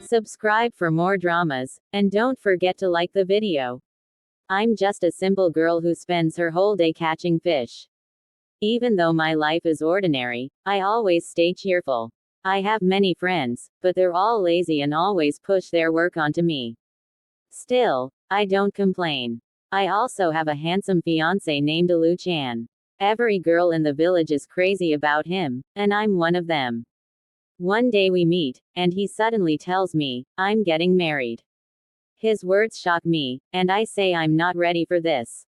Subscribe for more dramas, and don't forget to like the video. I'm just a simple girl who spends her whole day catching fish. Even though my life is ordinary, I always stay cheerful. I have many friends, but they're all lazy and always push their work onto me. Still, I don't complain. I also have a handsome fiancé named Lu Chan. Every girl in the village is crazy about him, and I'm one of them. One day we meet, and he suddenly tells me, I'm getting married. His words shock me, and I say I'm not ready for this.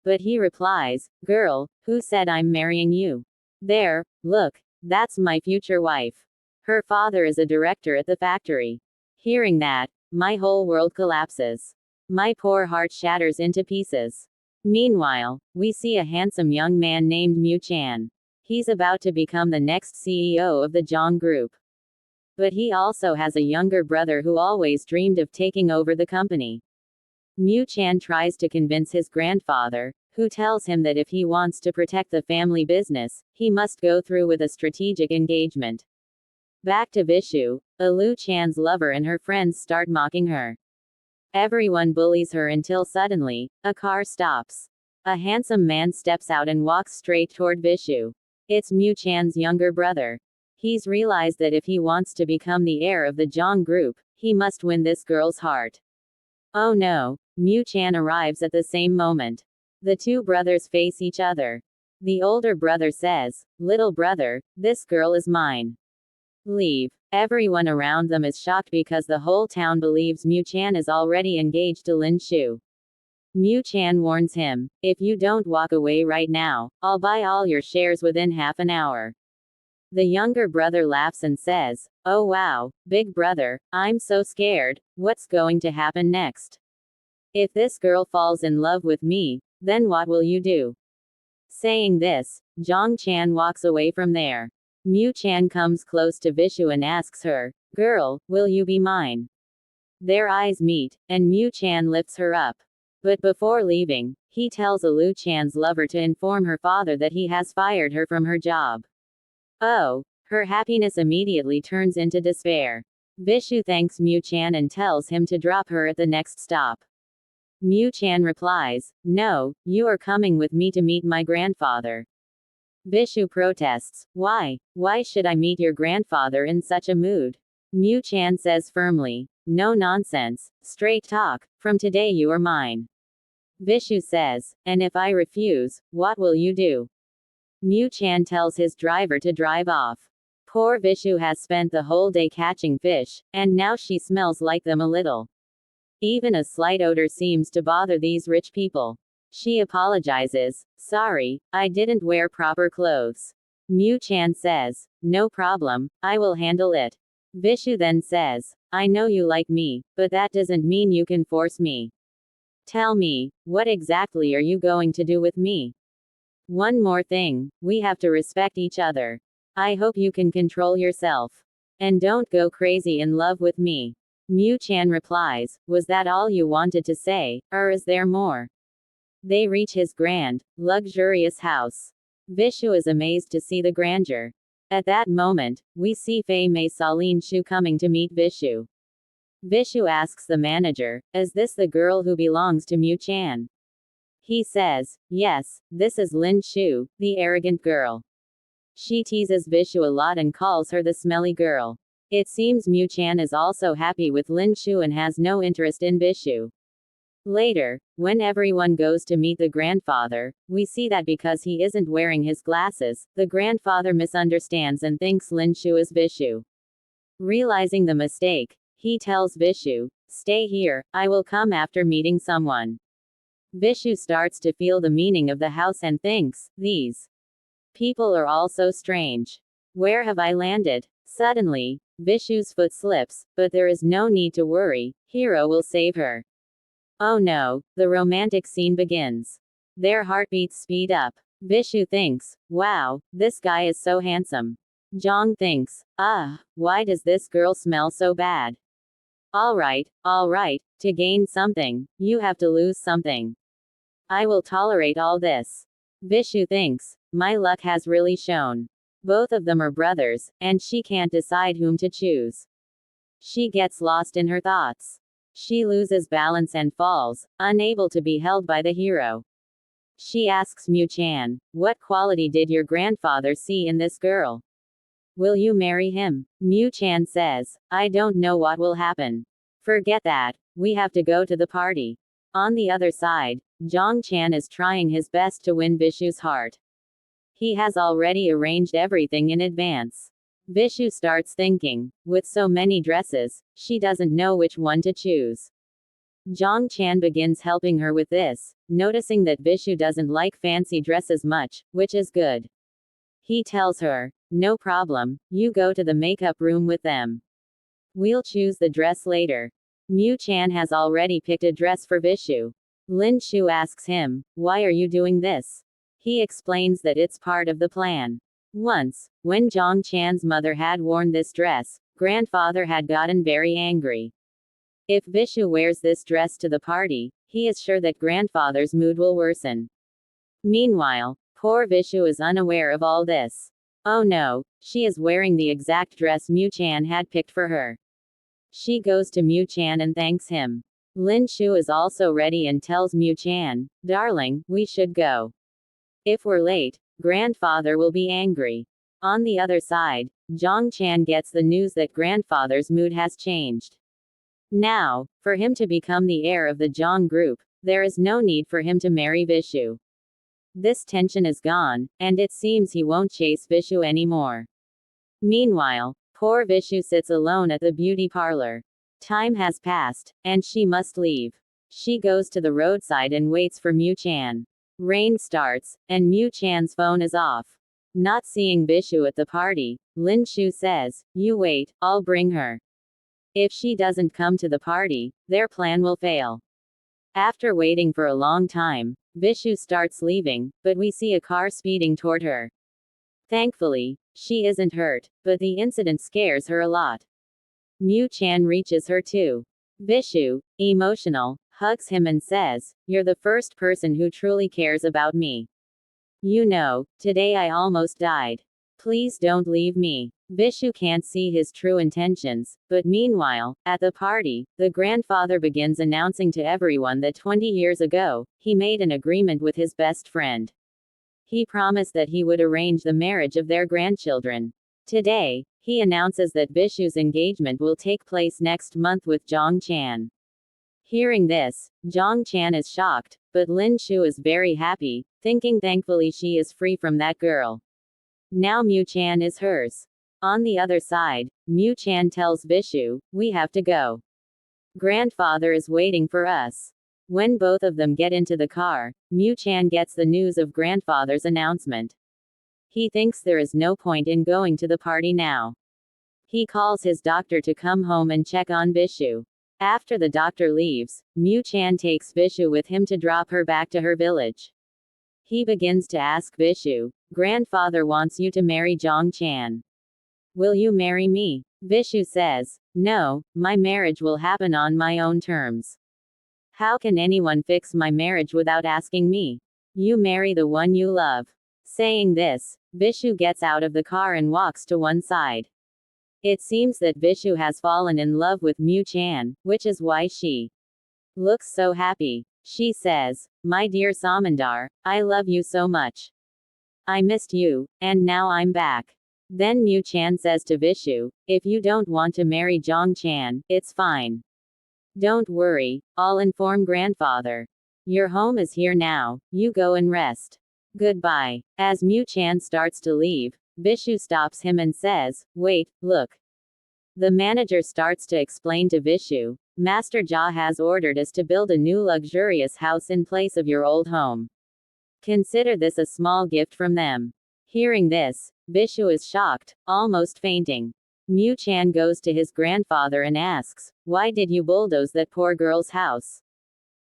But he replies, girl, who said I'm marrying you? There, look, that's my future wife. Her father is a director at the factory. Hearing that, my whole world collapses. My poor heart shatters into pieces. Meanwhile, we see a handsome young man named Mu Chan. He's about to become the next CEO of the Zhang Group. But he also has a younger brother who always dreamed of taking over the company. Mu Chan tries to convince his grandfather, who tells him that if he wants to protect the family business, he must go through with a strategic engagement. Back to Vishu, Lu Chan's lover and her friends start mocking her. Everyone bullies her until suddenly, a car stops. A handsome man steps out and walks straight toward Vishu. It's Mu Chan's younger brother. He's realized that if he wants to become the heir of the Zhang Group, he must win this girl's heart. Oh no, Mu Chan arrives at the same moment. The two brothers face each other. The older brother says, little brother, this girl is mine. Leave. Everyone around them is shocked because the whole town believes Mu Chan is already engaged to Lin Shu. Mu Chan warns him, if you don't walk away right now, I'll buy all your shares within half an hour. The younger brother laughs and says, oh wow, big brother, I'm so scared, what's going to happen next? If this girl falls in love with me, then what will you do? Saying this, Zhang Chan walks away from there. Mu Chan comes close to Vishu and asks her, girl, will you be mine? Their eyes meet, and Mu Chan lifts her up. But before leaving, he tells Lu Chan's lover to inform her father that he has fired her from her job. Oh, her happiness immediately turns into despair. Vishu thanks Mu Chan and tells him to drop her at the next stop. Mu Chan replies, no, you are coming with me to meet my grandfather. Vishu protests, why? Why should I meet your grandfather in such a mood? Mu Chan says firmly, no nonsense, straight talk, from today you are mine. Vishu says, and if I refuse, what will you do? Mu Chan tells his driver to drive off. Poor Vishu has spent the whole day catching fish, and now she smells like them a little. Even a slight odor seems to bother these rich people. She apologizes, sorry, I didn't wear proper clothes. Mu Chan says, no problem, I will handle it. Vishu then says, I know you like me, but that doesn't mean you can force me. Tell me, what exactly are you going to do with me? One more thing, we have to respect each other. I hope you can control yourself. And don't go crazy in love with me. Mu Chan replies, was that all you wanted to say, or is there more? They reach his grand, luxurious house. Vishu is amazed to see the grandeur. At that moment, we see Fei Mei saw Lin Shu coming to meet Vishu. Vishu asks the manager, is this the girl who belongs to Mu Chan? He says, yes, this is Lin Shu, the arrogant girl. She teases Vishu a lot and calls her the smelly girl. It seems Mu Chan is also happy with Lin Shu and has no interest in Vishu. Later, when everyone goes to meet the grandfather, we see that because he isn't wearing his glasses, the grandfather misunderstands and thinks Lin Shu is Vishu. Realizing the mistake, he tells Vishu, stay here, I will come after meeting someone. Vishu starts to feel the meaning of the house and thinks, these people are all so strange. Where have I landed? Suddenly, Vishu's foot slips, but there is no need to worry, Hero will save her. Oh no, the romantic scene begins. Their heartbeats speed up. Vishu thinks, wow, this guy is so handsome. Zhang thinks, why does this girl smell so bad? Alright, to gain something, you have to lose something. I will tolerate all this. Vishu thinks, my luck has really shown. Both of them are brothers, and she can't decide whom to choose. She gets lost in her thoughts. She loses balance and falls, unable to be held by the hero. She asks Mu-chan, "What quality did your grandfather see in this girl? Will you marry him?" Mu-chan says, "I don't know what will happen. Forget that, we have to go to the party." On the other side, Jong-chan is trying his best to win Vishu's heart. He has already arranged everything in advance. Vishu starts thinking, with so many dresses, she doesn't know which one to choose. Jong-chan begins helping her with this, noticing that Vishu doesn't like fancy dresses much, which is good. He tells her, "No problem, you go to the makeup room with them. We'll choose the dress later." Mu-chan has already picked a dress for Vishu. Lin Shu asks him, "Why are you doing this?" He explains that it's part of the plan. Once, when Jong-chan's mother had worn this dress, grandfather had gotten very angry. If Vishu wears this dress to the party, he is sure that grandfather's mood will worsen. Meanwhile, poor Vishu is unaware of all this. Oh no, she is wearing the exact dress Mu-chan had picked for her. She goes to Mu-chan and thanks him. Lin Shu is also ready and tells Mu-chan, "Darling, we should go. If we're late, grandfather will be angry." On the other side, Jong-chan gets the news that grandfather's mood has changed. Now, for him to become the heir of the Jong group, there is no need for him to marry Vishu. This tension is gone, and it seems he won't chase Vishu anymore. Meanwhile, poor Vishu sits alone at the beauty parlor. Time has passed, and she must leave. She goes to the roadside and waits for Mu-chan. Rain starts, and Mu-chan's phone is off. Not seeing Vishu at the party, Lin Shu says, "You wait, I'll bring her." If she doesn't come to the party, their plan will fail. After waiting for a long time, Vishu starts leaving, but we see a car speeding toward her. Thankfully, she isn't hurt, but the incident scares her a lot. Mu-chan reaches her too. Vishu, emotional, hugs him and says, "You're the first person who truly cares about me. You know, today I almost died. Please don't leave me." Vishu can't see his true intentions, but meanwhile, at the party, the grandfather begins announcing to everyone that 20 years ago, he made an agreement with his best friend. He promised that he would arrange the marriage of their grandchildren. Today, he announces that Vishu's engagement will take place next month with Jong-chan. Hearing this, Jong-chan is shocked, but Lin Shu is very happy, thinking thankfully she is free from that girl. Now Mu-chan is hers. On the other side, Mu-chan tells Vishu, "We have to go. Grandfather is waiting for us." When both of them get into the car, Mu-chan gets the news of grandfather's announcement. He thinks there is no point in going to the party now. He calls his doctor to come home and check on Vishu. After the doctor leaves, Mu-chan takes Vishu with him to drop her back to her village. He begins to ask Vishu, "Grandfather wants you to marry Jong-chan. Will you marry me?" Vishu says, "No, my marriage will happen on my own terms. How can anyone fix my marriage without asking me? You marry the one you love." Saying this, Vishu gets out of the car and walks to one side. It seems that Vishu has fallen in love with Mu-chan, which is why she looks so happy. She says, "My dear Samandar, I love you so much. I missed you, and now I'm back." Then Mu-chan says to Vishu, "If you don't want to marry Jong-chan, it's fine. Don't worry, I'll inform grandfather. Your home is here now, you go and rest. Goodbye." As Mu-chan starts to leave, Vishu stops him and says, "Wait, look." The manager starts to explain to Vishu, "Master Ja has ordered us to build a new luxurious house in place of your old home. Consider this a small gift from them." Hearing this, Vishu is shocked, almost fainting. Mu-chan goes to his grandfather and asks, "Why did you bulldoze that poor girl's house?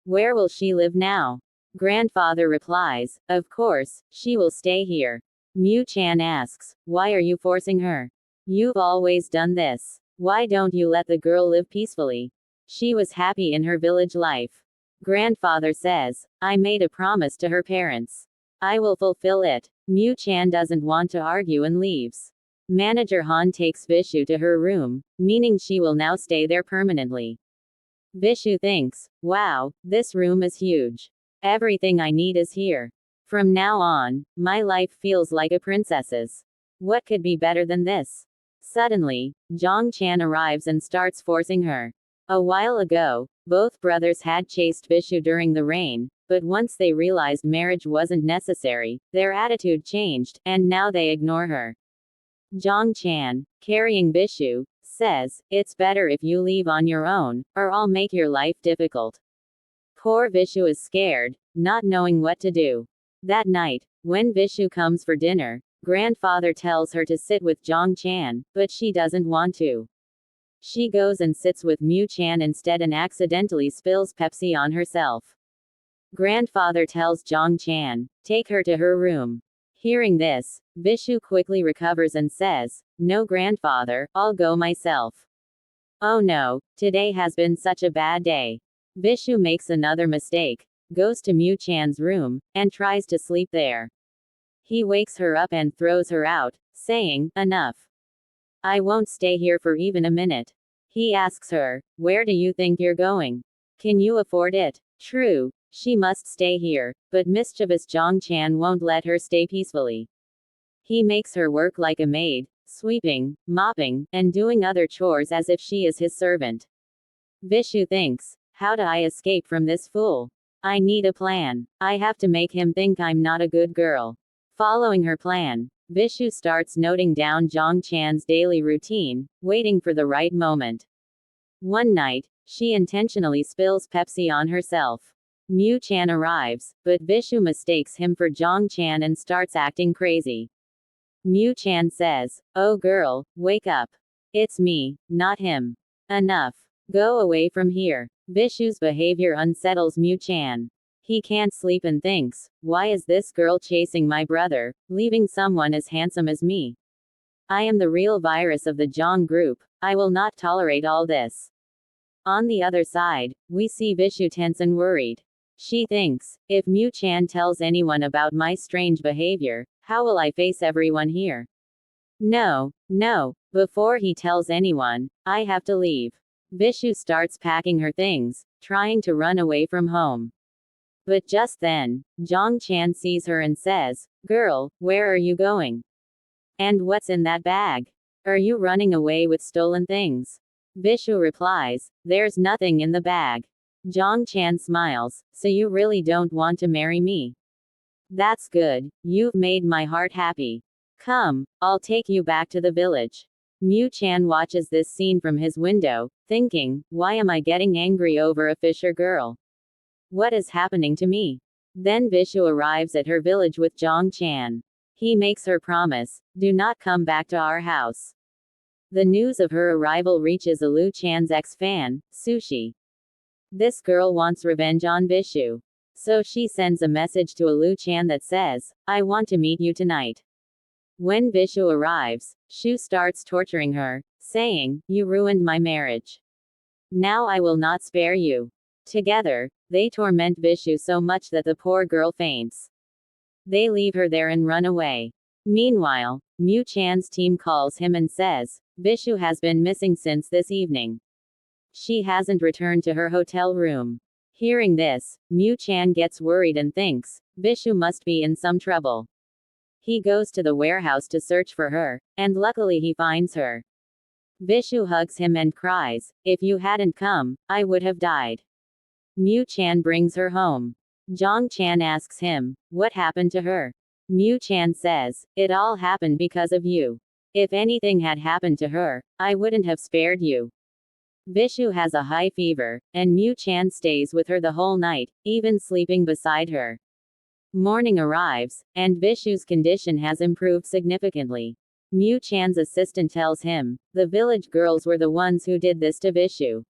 Where will she live now?" Grandfather replies, "Of course, she will stay here." Mu-chan asks, "Why are you forcing her? You've always done this. Why don't you let the girl live peacefully? She was happy in her village life." Grandfather says, "I made a promise to her parents. I will fulfill it." Mu-chan doesn't want to argue and leaves. Manager Han takes Vishu to her room, meaning she will now stay there permanently. Vishu thinks, wow, this room is huge. Everything I need is here. From now on, my life feels like a princess's. What could be better than this? Suddenly, Jong Chan arrives and starts forcing her. A while ago, both brothers had chased Vishu during the rain, but once they realized marriage wasn't necessary, their attitude changed, and now they ignore her. Jong Chan, carrying Vishu, says, it's better if you leave on your own, or I'll make your life difficult. Poor Vishu is scared, not knowing what to do. That night, when Vishu comes for dinner, grandfather tells her to sit with Jong Chan, but she doesn't want to. She goes and sits with Mu Chan instead and accidentally spills Pepsi on herself. Grandfather tells Jong Chan, take her to her room. Hearing this, Vishu quickly recovers and says, no grandfather, I'll go myself. Oh no, today has been such a bad day. Vishu makes another mistake, goes to Mu Chan's room, and tries to sleep there. He wakes her up and throws her out, saying, enough. I won't stay here for even a minute. He asks her, where do you think you're going? Can you afford it? True, she must stay here, but mischievous Jong Chan won't let her stay peacefully. He makes her work like a maid, sweeping, mopping, and doing other chores as if she is his servant. Vishu thinks, how do I escape from this fool? I need a plan. I have to make him think I'm not a good girl. Following her plan, Vishu starts noting down Jong Chan's daily routine, waiting for the right moment. One night, she intentionally spills Pepsi on herself. Mu Chan arrives, but Vishu mistakes him for Jong Chan and starts acting crazy. Mu Chan says, oh girl, wake up. It's me, not him. Enough. Go away from here. Vishu's behavior unsettles Mu Chan. He can't sleep and thinks, why is this girl chasing my brother, leaving someone as handsome as me? I am the real virus of the Jong group. I will not tolerate all this. On the other side, we see Vishu tense and worried. She thinks, if Mu Chan tells anyone about my strange behavior, how will I face everyone here? No, before he tells anyone, I have to leave. Vishu starts packing her things, trying to run away from home. But just then, Jong Chan sees her and says, girl, where are you going? And what's in that bag? Are you running away with stolen things? Vishu replies, there's nothing in the bag. Jong Chan smiles, so you really don't want to marry me? That's good, you've made my heart happy. Come, I'll take you back to the village. Mu Chan watches this scene from his window, thinking, why am I getting angry over a fisher girl? What is happening to me? Then Vishu arrives at her village with Jong Chan. He makes her promise, do not come back to our house. The news of her arrival reaches Alu Chan's ex-fan, Sushi. This girl wants revenge on Vishu. So she sends a message to Alu Chan that says, I want to meet you tonight. When Vishu arrives, Shu starts torturing her, saying, you ruined my marriage. Now I will not spare you. Together, they torment Vishu so much that the poor girl faints. They leave her there and run away. Meanwhile, Mu Chan's team calls him and says, Vishu has been missing since this evening. She hasn't returned to her hotel room. Hearing this, Mu Chan gets worried and thinks, Vishu must be in some trouble. He goes to the warehouse to search for her, and luckily he finds her. Vishu hugs him and cries, if you hadn't come, I would have died. Mu Chan brings her home. Jong Chan asks him, what happened to her? Mu Chan says, it all happened because of you. If anything had happened to her, I wouldn't have spared you. Vishu has a high fever, and Mu Chan stays with her the whole night, even sleeping beside her. Morning arrives, and Vishu's condition has improved significantly. Mu Chan's assistant tells him, the village girls were the ones who did this to Vishu.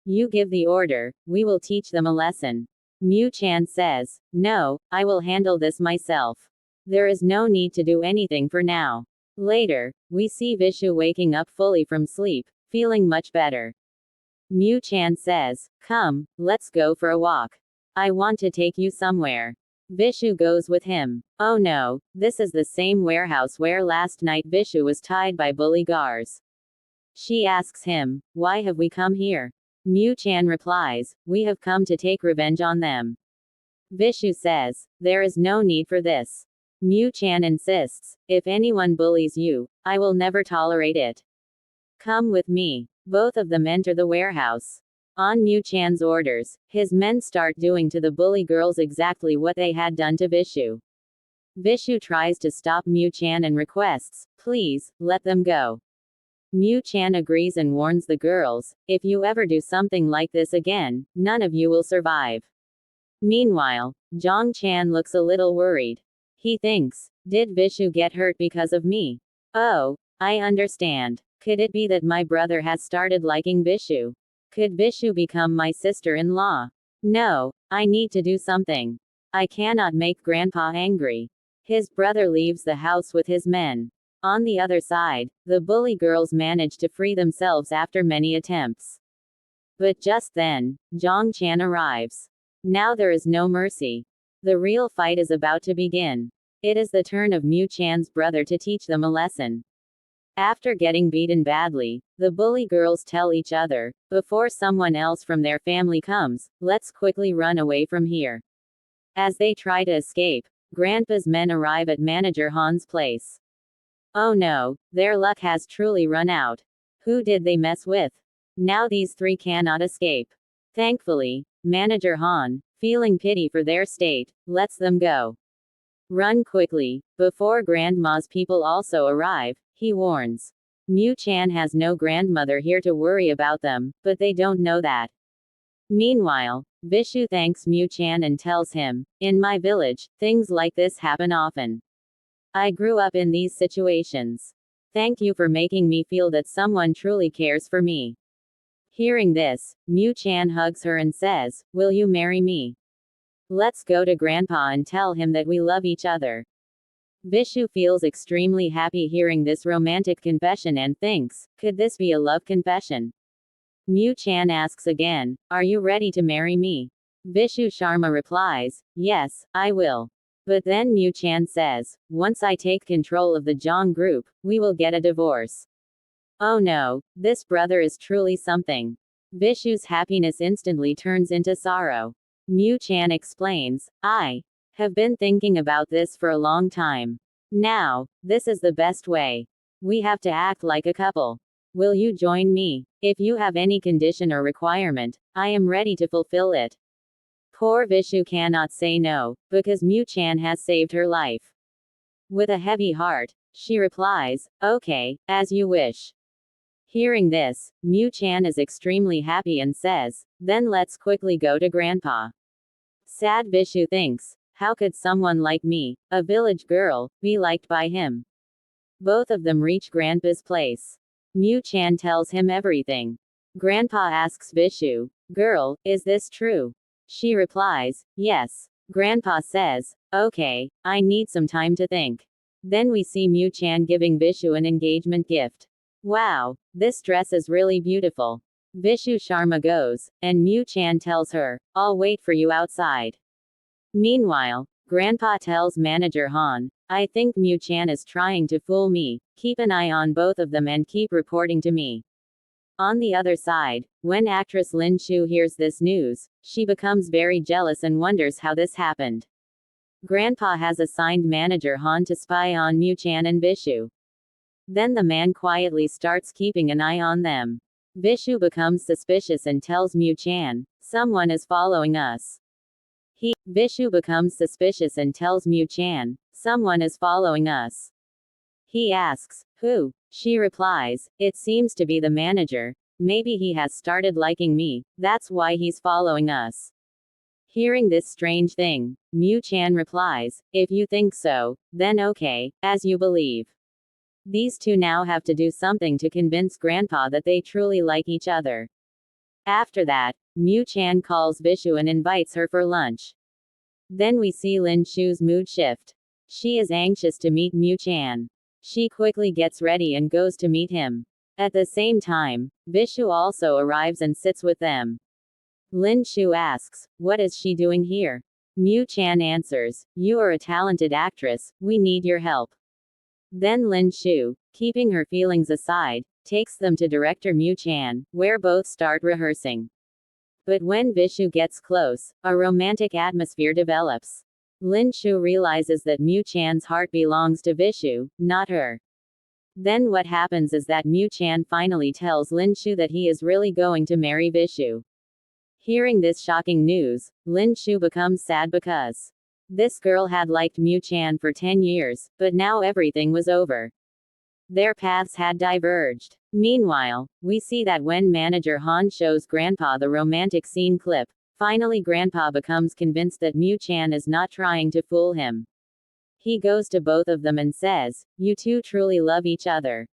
You give the order, we will teach them a lesson. Mu Chan says, no, I will handle this myself. There is no need to do anything for now. Later, we see Vishu waking up fully from sleep, feeling much better. Mu Chan says, come, let's go for a walk. I want to take you somewhere. Vishu goes with him. Oh no, this is the same warehouse where last night Vishu was tied by bully guards. She asks him, why have we come here? Mu Chan replies, we have come to take revenge on them. Vishu says, there is no need for this. Mu Chan insists, if anyone bullies you, I will never tolerate it. Come with me. Both of them enter the warehouse. On Mu Chan's orders, his men start doing to the bully girls exactly what they had done to Vishu. Vishu tries to stop Mu Chan and requests, please, let them go. Mu Chan agrees and warns the girls, if you ever do something like this again, none of you will survive. Meanwhile, Jong Chan looks a little worried. He thinks, did Vishu get hurt because of me? Oh, I understand. Could it be that my brother has started liking Vishu? Could Vishu become my sister-in-law? No, I need to do something. I cannot make Grandpa angry. His brother leaves the house with his men. On the other side, the bully girls manage to free themselves after many attempts. But just then, Jong Chan arrives. Now there is no mercy. The real fight is about to begin. It is the turn of Mu Chan's brother to teach them a lesson. After getting beaten badly, the bully girls tell each other, before someone else from their family comes, let's quickly run away from here. As they try to escape, Grandpa's men arrive at Manager Han's place. Oh no, their luck has truly run out. Who did they mess with? Now these three cannot escape. Thankfully, Manager Han, feeling pity for their state, lets them go. Run quickly, before Grandma's people also arrive, he warns. Mu Chan has no grandmother here to worry about them, but they don't know that. Meanwhile, Vishu thanks Mu Chan and tells him, in my village, things like this happen often. I grew up in these situations. Thank you for making me feel that someone truly cares for me. Hearing this, Mu Chan hugs her and says, will you marry me? Let's go to Grandpa and tell him that we love each other. Vishu feels extremely happy hearing this romantic confession and thinks, could this be a love confession? Mu Chan asks again, are you ready to marry me? Vishu Sharma replies, yes, I will. But then Mu Chan says, once I take control of the Jong group, we will get a divorce. Oh no, this brother is truly something. Vishu's happiness instantly turns into sorrow. Mu Chan explains, I have been thinking about this for a long time. Now, this is the best way. We have to act like a couple. Will you join me? If you have any condition or requirement, I am ready to fulfill it. Poor Vishu cannot say no, because Mu Chan has saved her life. With a heavy heart, she replies, okay, as you wish. Hearing this, Mu Chan is extremely happy and says, then let's quickly go to Grandpa. Sad Vishu thinks, how could someone like me, a village girl, be liked by him? Both of them reach Grandpa's place. Mu Chan tells him everything. Grandpa asks Vishu, girl, is this true? She replies, yes. Grandpa says, okay, I need some time to think. Then we see Mu Chan giving Vishu an engagement gift. Wow, this dress is really beautiful. Vishu Sharma goes, and Mu Chan tells her, I'll wait for you outside. Meanwhile, Grandpa tells Manager Han, I think Mu Chan is trying to fool me, keep an eye on both of them and keep reporting to me. On the other side, when actress Lin Shu hears this news, she becomes very jealous and wonders how this happened. Grandpa has assigned Manager Han to spy on Mu Chan and Vishu. Then the man quietly starts keeping an eye on them. Vishu becomes suspicious and tells Mu Chan, someone is following us. Vishu becomes suspicious and tells Mu Chan, someone is following us. He asks, who? She replies, it seems to be the manager. Maybe he has started liking me, that's why he's following us. Hearing this strange thing, Mu Chan replies, if you think so, then okay, as you believe. These two now have to do something to convince Grandpa that they truly like each other. After that, Mu Chan calls Vishu and invites her for lunch. Then we see Lin Shu's mood shift. She is anxious to meet Mu Chan. She quickly gets ready and goes to meet him. At the same time, Vishu also arrives and sits with them. Lin Shu asks, what is she doing here? Mu Chan answers, "You are a talented actress, we need your help." Then Lin Shu, keeping her feelings aside, takes them to director Mu Chan, where both start rehearsing. But when Vishu gets close, a romantic atmosphere develops. Lin Shu realizes that Mu Chan's heart belongs to Vishu, not her. Then what happens is that Mu Chan finally tells Lin Shu that he is really going to marry Vishu. Hearing this shocking news, Lin Shu becomes sad because this girl had liked Mu Chan for 10 years, but now everything was over. Their paths had diverged. Meanwhile, we see that when manager Han shows Grandpa the romantic scene clip, finally Grandpa becomes convinced that Mu Chan is not trying to fool him. He goes to both of them and says, "You two truly love each other.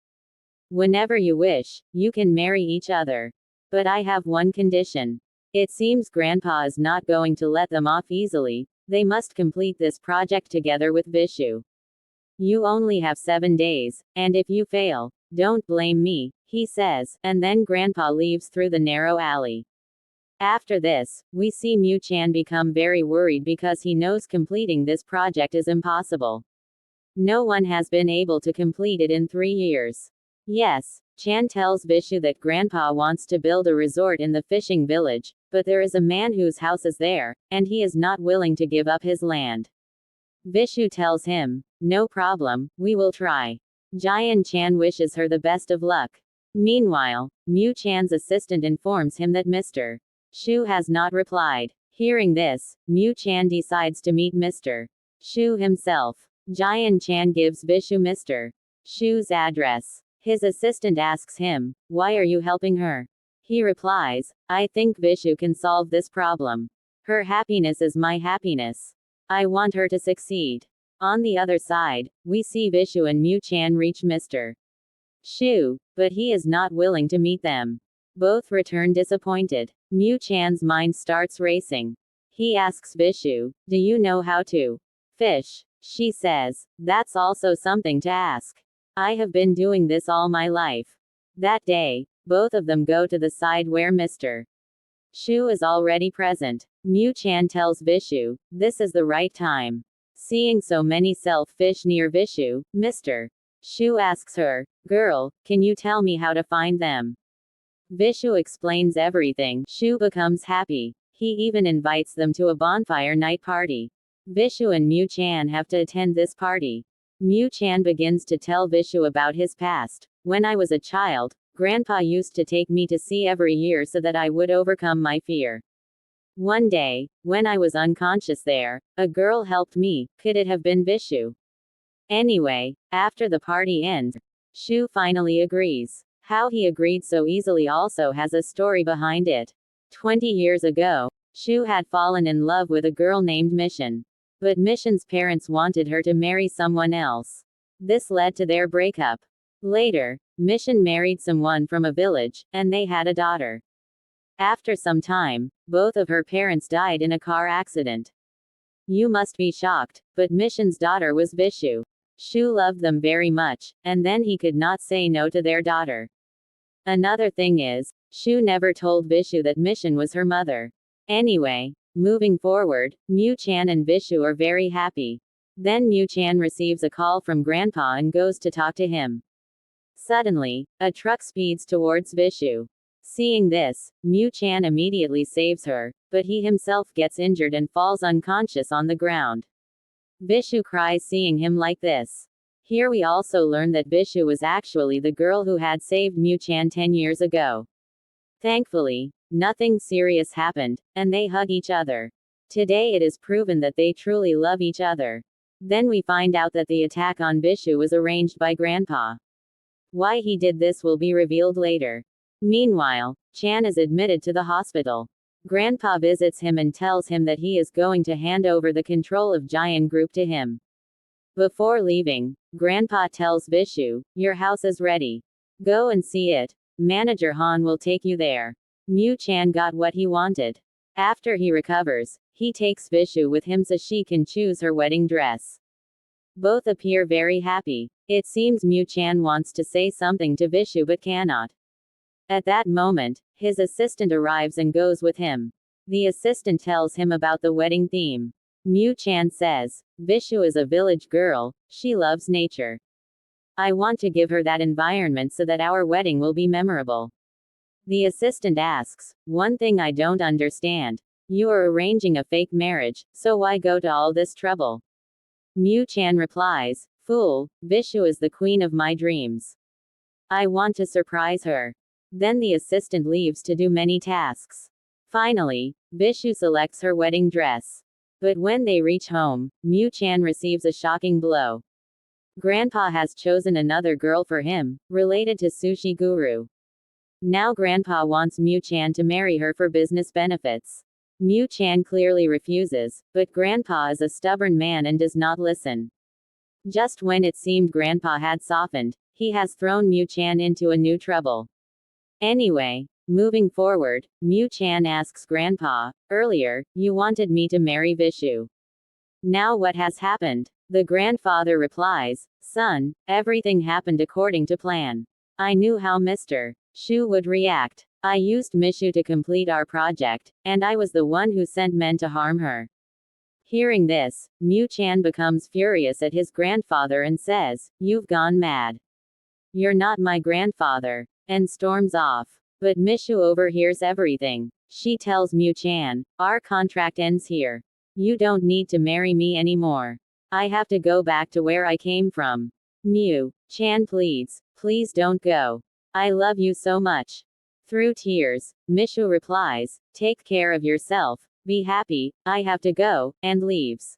Whenever you wish, you can marry each other. But I have one condition." It seems Grandpa is not going to let them off easily. They must complete this project together with Vishu. "You only have 7 days, and if you fail, don't blame me," he says, and then Grandpa leaves through the narrow alley. After this, we see Mu Chan become very worried because he knows completing this project is impossible. No one has been able to complete it in 3 years. Yes, Chan tells Vishu that Grandpa wants to build a resort in the fishing village, but there is a man whose house is there, and he is not willing to give up his land. Vishu tells him, "No problem, we will try." Jayan Chan wishes her the best of luck. Meanwhile, Mu Chan's assistant informs him that Mr. Shu has not replied. Hearing this, Mu Chan decides to meet Mr. Shu himself. Jayan Chan gives Vishu Mr. Shu's address. His assistant asks him, "Why are you helping her?" He replies, "I think Vishu can solve this problem. Her happiness is my happiness. I want her to succeed." On the other side, we see Vishu and Mu Chan reach Mr. Shu, but he is not willing to meet them. Both return disappointed. Mu Chan's mind starts racing. He asks Vishu, "Do you know how to fish?" She says, "That's also something to ask. I have been doing this all my life." That day, both of them go to the side where Mr. Shu is already present. Mu Chan tells Vishu, this is the right time. Seeing so many fish near Vishu, Mr. Shu asks her, "Girl, can you tell me how to find them?" Vishu explains everything. Shu becomes happy. He even invites them to a bonfire night party. Vishu and Mu Chan have to attend this party. Mu Chan begins to tell Vishu about his past. "When I was a child, Grandpa used to take me to sea every year so that I would overcome my fear. One day, when I was unconscious there, a girl helped me. Could it have been Vishu?" Anyway, after the party ends, Shu finally agrees. How he agreed so easily also has a story behind it. 20 years ago, Shu had fallen in love with a girl named Mission. But Mission's parents wanted her to marry someone else. This led to their breakup. Later, Mission married someone from a village, and they had a daughter. After some time, both of her parents died in a car accident. You must be shocked, but Mission's daughter was Vishu. Shu loved them very much, and then he could not say no to their daughter. Another thing is, Shu never told Vishu that Mission was her mother. Anyway, moving forward, Mu Chan and Vishu are very happy. Then Mu Chan receives a call from Grandpa and goes to talk to him. Suddenly, a truck speeds towards Vishu. Seeing this, Mu Chan immediately saves her, but he himself gets injured and falls unconscious on the ground. Vishu cries seeing him like this. Here we also learn that Vishu was actually the girl who had saved Mu Chan 10 years ago. Thankfully, nothing serious happened, and they hug each other. Today it is proven that they truly love each other. Then we find out that the attack on Vishu was arranged by Grandpa. Why he did this will be revealed later. Meanwhile, Chan is admitted to the hospital. Grandpa visits him and tells him that he is going to hand over the control of Giant Group to him. Before leaving, Grandpa tells Vishu, "Your house is ready. Go and see it. Manager Han will take you there." Mu Chan got what he wanted. After he recovers, he takes Vishu with him so she can choose her wedding dress. Both appear very happy. It seems Mu Chan wants to say something to Vishu but cannot. At that moment, his assistant arrives and goes with him. The assistant tells him about the wedding theme. Mu Chan says, Vishu is a village girl, she loves nature. I want to give her that environment so that our wedding will be memorable. The assistant asks, one thing I don't understand. You are arranging a fake marriage, so why go to all this trouble? Mu Chan replies, Fool, Vishu is the queen of my dreams. I want to surprise her. Then the assistant leaves to do many tasks. Finally, Vishu selects her wedding dress. But when they reach home, Mu Chan receives a shocking blow. Grandpa has chosen another girl for him, related to Sushi Guru. Now Grandpa wants Mu Chan to marry her for business benefits. Mu Chan clearly refuses, but Grandpa is a stubborn man and does not listen. Just when it seemed Grandpa had softened, he has thrown Mu Chan into a new trouble. Anyway, moving forward, Mu Chan asks Grandpa, earlier, you wanted me to marry Vishu. Now what has happened? The grandfather replies, Son, everything happened according to plan. I knew how Mr. Shu would react. I used Mishu to complete our project, and I was the one who sent men to harm her. Hearing this, Mu Chan becomes furious at his grandfather and says, You've gone mad. You're not my grandfather, and storms off. But Mishu overhears everything. She tells Mu Chan, Our contract ends here. You don't need to marry me anymore. I have to go back to where I came from. Mu Chan pleads, Please don't go. I love you so much. Through tears, Mishu replies, Take care of yourself, be happy, I have to go, and leaves.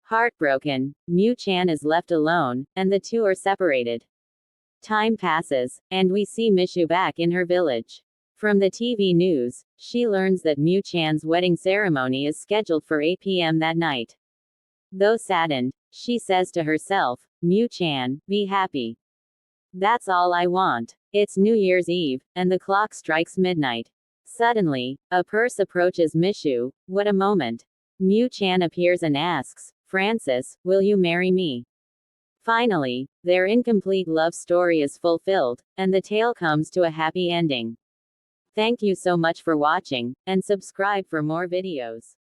Heartbroken, Mu Chan is left alone, and the two are separated. Time passes, and we see Mishu back in her village. From the TV news, she learns that Mu Chan's wedding ceremony is scheduled for 8 p.m. that night. Though saddened, she says to herself, Mu Chan, be happy. That's all I want. It's New Year's Eve, and the clock strikes midnight. Suddenly, a purse approaches Mishu. What a moment. Mu Chan appears and asks, Francis, will you marry me? Finally, their incomplete love story is fulfilled, and the tale comes to a happy ending. Thank you so much for watching, and subscribe for more videos.